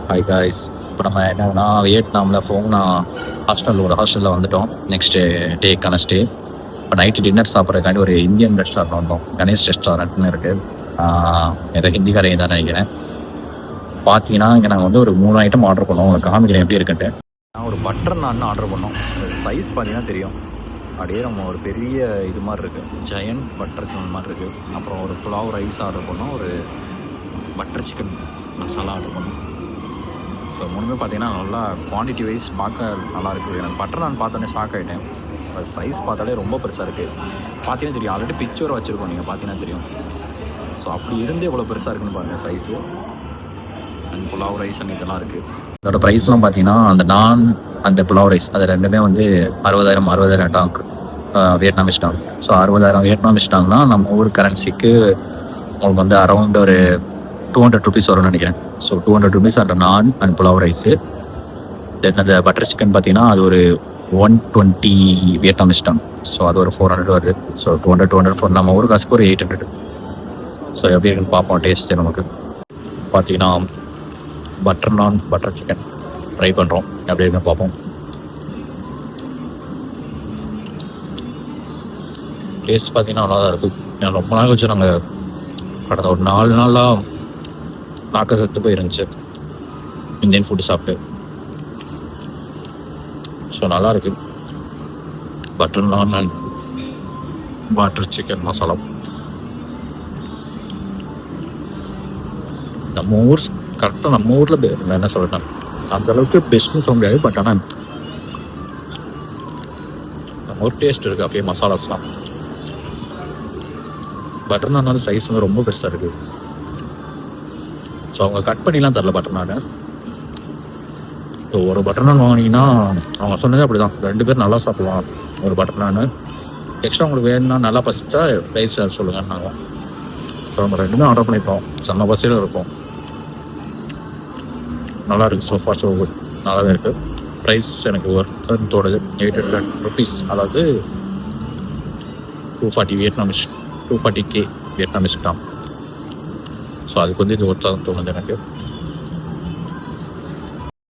Hi guys. இப்போ நம்ம என்னன்னா வியட்நாமில் ஃபோங்னா ஹாஸ்டலில் வந்துட்டோம். நெக்ஸ்ட் டேக்கான ஸ்டே. இப்போ நைட்டு டின்னர் சாப்பிட்றதுக்காண்டி ஒரு இந்தியன் ரெஸ்டாரண்ட் வந்தோம். கணேஷ் ரெஸ்டாரண்ட்னு இருக்குது. ஏதோ ஹிந்திக்காரங்க தான் நினைக்கிறேன். பார்த்தீங்கன்னா இங்கே நாங்கள் வந்து ஒரு 3 ஐட்டம் ஆர்டர் பண்ணோம். உங்களுக்கு காமிக்கிறேன் எப்படி இருக்குன்ட்டு. நான் ஒரு பட்டர் நான் ஆர்டர் பண்ணோம். சைஸ் பார்த்தீங்கன்னா தெரியும், அப்படியே நம்ம ஒரு பெரிய இது மாதிரி இருக்குது, ஜெயண்ட் பட்டர் சிக்கன் மாதிரி இருக்குது. அப்புறம் ஒரு புலாவ் ரைஸ் ஆர்டர் பண்ணோம், ஒரு பட்டர் சிக்கன் மசாலா ஆர்டர் பண்ணோம். ஸோ மூணுமே பார்த்தீங்கன்னா நல்லா குவான்டிட்டி வைஸ் பார்க்க நல்லாயிருக்கு. எனக்கு பட்டர் நான் பார்த்தோன்னே ஷாக் ஆகிட்டேன். சைஸ் பார்த்தாலே ரொம்ப பெருசாக இருக்குது. பார்த்தீங்கன்னா தெரியும், ஆல்ரெடி பிக்சர் வச்சுருக்கோம், நீங்கள் பார்த்தீங்கன்னா தெரியும். ஸோ அப்படி இருந்தே இவ்வளோ பெருசாக இருக்குன்னு பாருங்கள் size. And pulao rice and இதெல்லாம் இருக்குது. அதோட ப்ரைஸ்லாம் பார்த்தீங்கன்னா அந்த நான் அந்த புலாவ் ரைஸ் அது ரெண்டுமே வந்து 60,000 dong Vietnamese dong. So 60,000 Vietnamese டாங்னா நம்ம ஊர் கரன்சிக்கு உங்களுக்கு வந்து அரௌண்ட் ஒரு 200 rupees வரும்னு நினைக்கிறேன். ஸோ 200 rupees அந்த நான் அண்ட் புலாவ் ரைஸு. தென் அந்த பட்டர் சிக்கன் பார்த்தீங்கன்னா அது ஒரு 120 வியட்நாமிஸ் டாங். ஸோ அது ஒரு 400 வருது. ஸோ 200 நம்ம ஊர் காசுக்கு ஒரு 800. ஸோ எப்படி இருக்குன்னு பார்ப்போம் டேஸ்ட்டு. நமக்கு பார்த்தீங்கன்னா பட்டர் நான் பட்டர் சிக்கன் ட்ரை பண்ணுறோம், எப்படி இருக்குன்னு பார்ப்போம். டேஸ்ட் பார்த்தீங்கன்னா நல்லா தான் இருக்குது. ரொம்ப நாள் வச்சு நாங்கள் கடந்த ஒரு 4 நாளாக நாக்க செத்து போயிருந்துச்சு இந்தியன் ஃபுட்டு சாப்பிட்டு. ஸோ நல்லா இருக்குது. பட்டர் நான் அண்ட் பட்டர் சிக்கன் மசாலா. நம்ம ஊர் கரெக்டாக நம்ம ஊரில் என்ன சொல்கிறேன், அந்தளவுக்கு பெஸ்ட்னு சொல்ல முடியாது. பட் ஆனால் நம்ம ஊர் டேஸ்ட் இருக்குது அப்படியே மசாலாஸ்லாம். பட்டர் நான் வந்து சைஸ் வந்து ரொம்ப பெருசாக இருக்குது. ஸோ அவங்க கட் பண்ணிலாம் தரல பட்டர் நான். ஸோ ஒரு பட்டர் நான் வாங்கினீங்கன்னா அவங்க சொன்னதே அப்படி தான், 2 பேர் நல்லா சாப்பிட்லாம் ஒரு பட்டர் நான். எக்ஸ்ட்ரா உங்களுக்கு வேணும்னா நல்லா பசிச்சா ரைஸ் சொல்லுங்கள் நாங்கள். ஸோ நம்ம 2மே ஆர்டர் பண்ணிப்போம். செம்ம பசியில் இருக்கும். நல்லா இருக்குது. சோஃபா ஸோ குட், நல்லா தான் இருக்குது. ப்ரைஸ் எனக்கு ஒர்த்துன்னு தோணுது. 800 rupees, அதாவது 240K வியட்நாமிஸ் டாம். ஸோ அதுக்கு வந்து இது ஒர்த்தாக தோணுது எனக்கு.